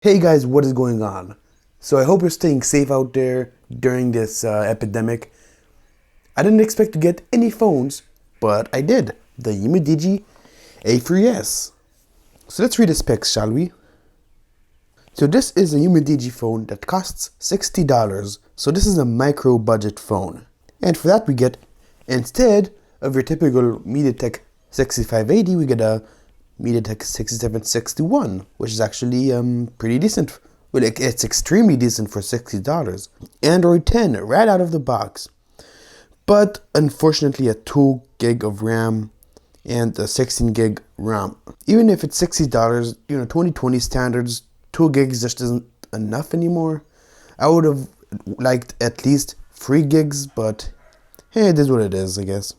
Hey guys, what is going on? So I hope you're staying safe out there during this epidemic. I didn't expect to get any phones, but I did. The Umidigi A3S. So let's read the specs, shall we? So this is a Umidigi phone that costs $60. So this is a micro budget phone. And for that we get, instead of your typical MediaTek 6580, we get a MediaTek 6761, which is actually pretty decent. Well, it's extremely decent for $60. Android 10 right out of the box. But unfortunately a 2 gig of RAM and a 16 gig RAM. Even if it's $60, 2020 standards, 2 gigs just isn't enough anymore. I would have liked at least 3 gigs, but hey, it is what it is, I guess.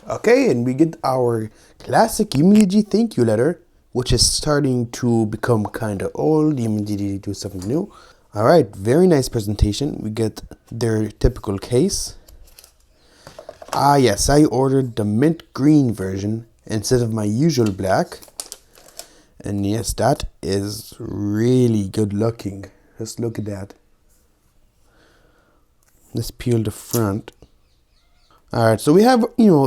Okay, and we get our classic Umidigi thank you letter, which is starting to become kind of old. Umidigi do something new. Alright, very nice presentation. We get their typical case. Ah yes, I ordered the mint green version instead of my usual black. And yes, that is really good looking. Just look at that. Let's peel the front. Alright, so we have,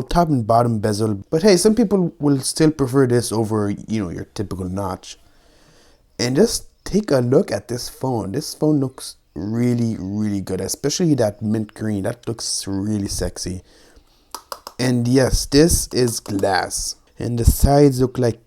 top and bottom bezel. But hey, some people will still prefer this over, your typical notch. And just take a look at this phone. This phone looks really, really good. Especially that mint green. That looks really sexy. And yes, this is glass. And the sides look like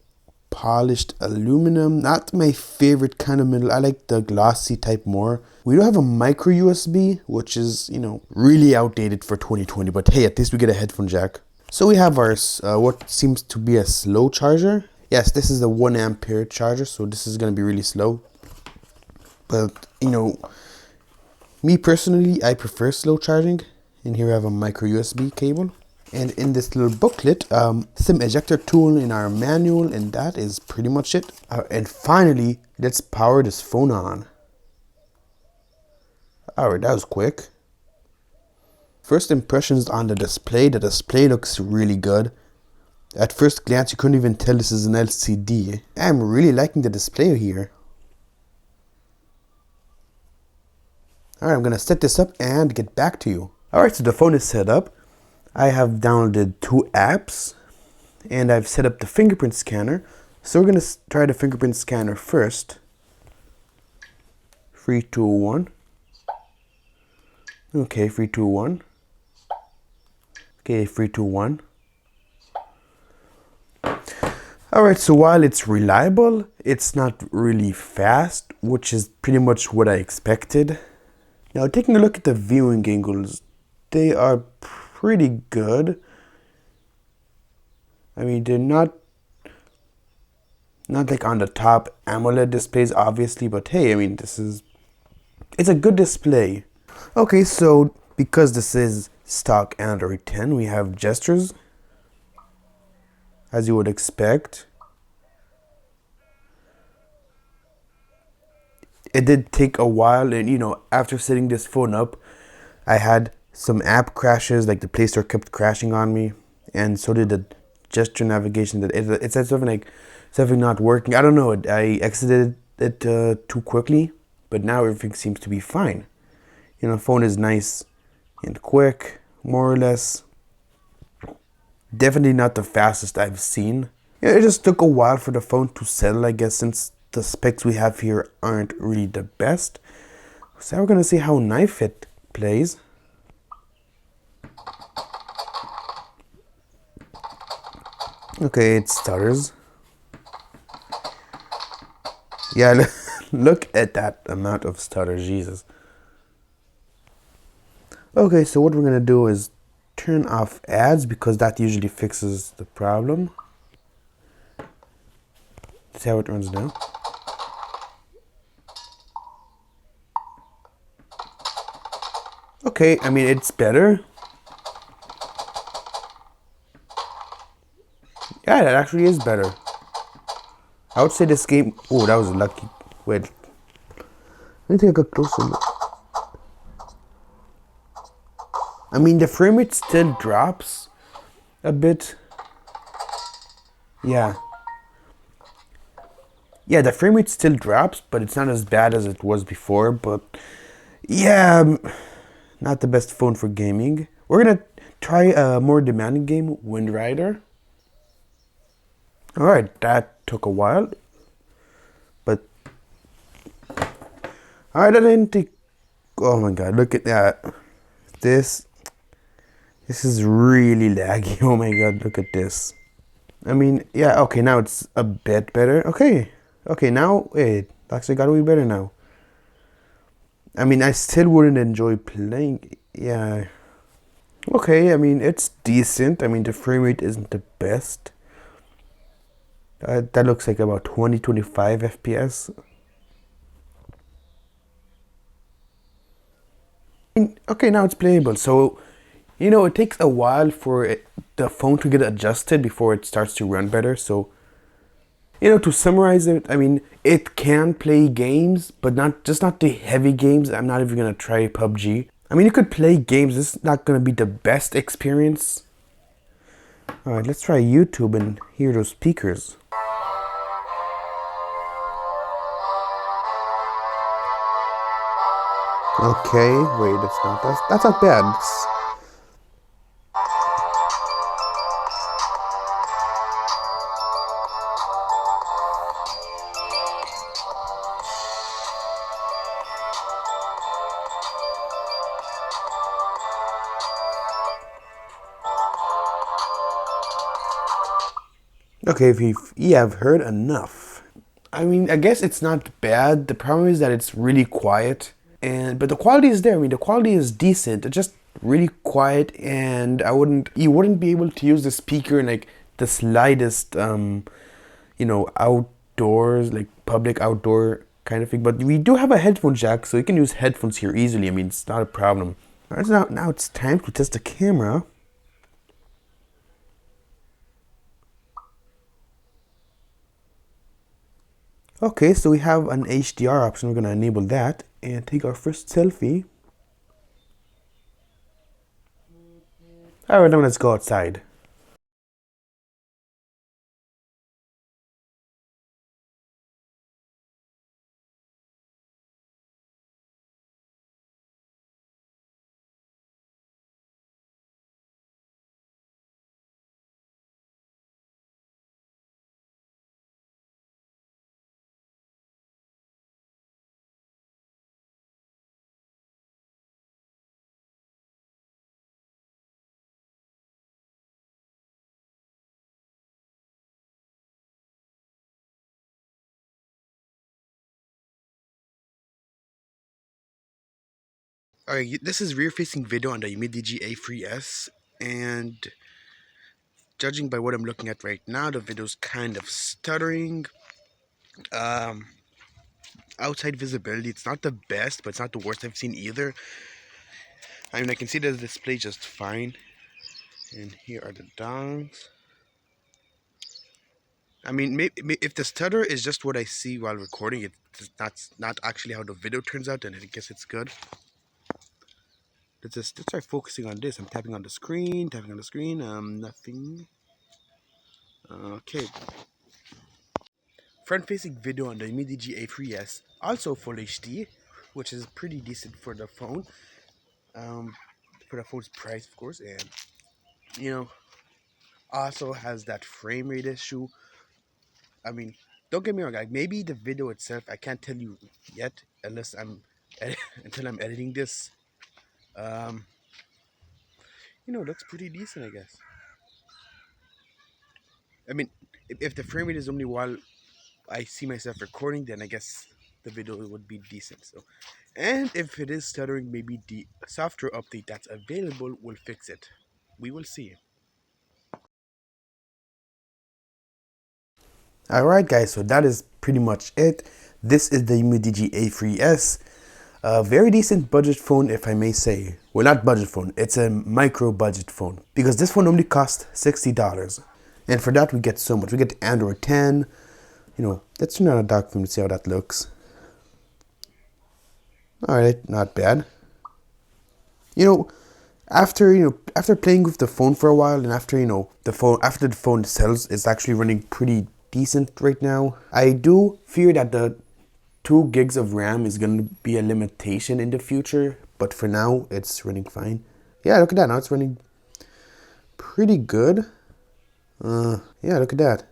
polished aluminum. Not my favorite kind of metal. I like the glossy type more. We do have a micro USB, which is, really outdated for 2020. But hey, at least we get a headphone jack. So we have our, what seems to be a slow charger. Yes, this is a 1 ampere charger, so this is going to be really slow. But, me personally, I prefer slow charging. And here we have a micro USB cable. And in this little booklet, SIM ejector tool in our manual, and that is pretty much it. And finally, let's power this phone on. Alright, that was quick. First impressions on the display. The display looks really good. At first glance, you couldn't even tell this is an LCD. I'm really liking the display here. Alright, I'm going to set this up and get back to you. Alright, so the phone is set up. I have downloaded 2 apps and I've set up the fingerprint scanner. So we're going to try the fingerprint scanner first. 3, 2, 1. Okay, 3, 2, 1. Okay, 3, 2, 1. Alright, so while it's reliable, it's not really fast, which is pretty much what I expected. Now, taking a look at the viewing angles, they are pretty good. I mean, they're not like on the top AMOLED displays, obviously, but hey, I mean, it's a good display. Okay, so because this is stock Android 10, we have gestures, as you would expect. It did take a while, and after setting this phone up, I had some app crashes, like the Play Store kept crashing on me, and so did the gesture navigation. That it said something like something not working. I don't know. I exited it too quickly, but now everything seems to be fine. The phone is nice and quick, more or less. Definitely not the fastest I've seen. It just took a while for the phone to settle, I guess, since the specs we have here aren't really the best. So we're gonna see how knife it plays. Okay, it stutters. Yeah, look at that amount of stutter, Jesus. Okay, so what we're gonna do is turn off ads because that usually fixes the problem. See how it runs now. Okay, I mean, it's better. Yeah, that actually is better. I would say this game... Oh, that was lucky. Wait. Let me take a closer look. I mean, the frame rate still drops a bit. Yeah. Yeah, the frame rate still drops, but it's not as bad as it was before. But yeah, not the best phone for gaming. We're gonna try a more demanding game, Wind Rider. All right, that took a while, but all right, I didn't think. Oh my god, look at that! This this is really laggy. Oh my god, look at this. I mean, yeah, okay, now it's a bit better. Okay, okay, now it actually got to be better now. I mean, I still wouldn't enjoy playing. Yeah. Okay, I mean, it's decent. I mean, the frame rate isn't the best. That looks like about 20-25 FPS. Okay, now it's playable. So, it takes a while for the phone to get adjusted before it starts to run better. So, to summarize it, I mean, it can play games, but not the heavy games. I'm not even gonna try PUBG. I mean, you could play games. This is not gonna be the best experience. All right, let's try YouTube and hear those speakers. Okay, wait, that's not bad. Okay, if you have heard enough. I mean, I guess it's not bad. The problem is that it's really quiet, but the quality is there. I mean, the quality is decent. It's just really quiet, and you wouldn't be able to use the speaker in like the slightest, outdoors, like public outdoor kind of thing. But we do have a headphone jack, so you can use headphones here easily. I mean, it's not a problem. All right, now it's time to test the camera. Okay, so we have an HDR option. We're gonna enable that and take our first selfie. All right, now let's go outside. Alright, this is rear-facing video on the Umidigi A3S, and judging by what I'm looking at right now, the video's kind of stuttering. Um, Outside visibility, it's not the best, but it's not the worst I've seen either. I mean, I can see the display just fine, and here are the dongs. I mean, maybe if the stutter is just what I see while recording, that's not actually how the video turns out, then I guess it's good. Let's try focusing on this. I'm tapping on the screen, nothing. Okay. Front-facing video on the Umidigi A3S, also full HD, which is pretty decent for the phone. For the phone's price, of course, and you know, also has that frame rate issue. I mean, don't get me wrong, like maybe the video itself, I can't tell you yet unless until I'm editing this. Um, it looks pretty decent, I guess. I mean, if the frame rate is only while I see myself recording, then I guess the video would be decent. So, and if it is stuttering, maybe the software update that's available will fix it. We will see. Alright guys, so that is pretty much it. This is the Umidigi A3S. A very decent budget phone, if I may say. Well, not budget phone, it's a micro budget phone. Because this phone only costs $60. And for that we get so much. We get Android 10. Let's turn on a dark theme to see how that looks. Alright, not bad. After playing with the phone for a while, and after the phone sells, it's actually running pretty decent right now. I do fear that the 2 gigs of RAM is going to be a limitation in the future, but for now it's running fine. Yeah, look at that. Now it's running pretty good. Yeah, look at that.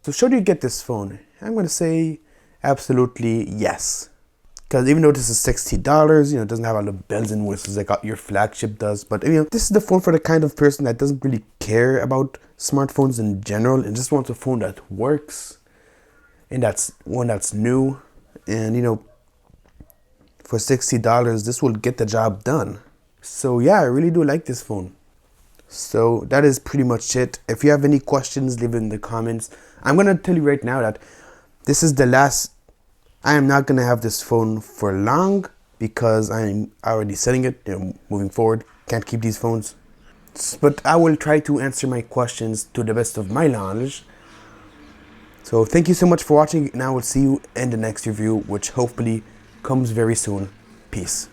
So should you get this phone? I'm going to say absolutely yes. Because even though this is $60, it doesn't have all the bells and whistles like your flagship does. But, this is the phone for the kind of person that doesn't really care about smartphones in general and just wants a phone that works. And that's one that's new. And, for $60, this will get the job done. So, yeah, I really do like this phone. So, that is pretty much it. If you have any questions, leave it in the comments. I'm going to tell you right now that this is the last. I am not going to have this phone for long because I'm already selling it, moving forward. Can't keep these phones. But I will try to answer my questions to the best of my knowledge. So thank you so much for watching, and I will see you in the next review, which hopefully comes very soon. Peace.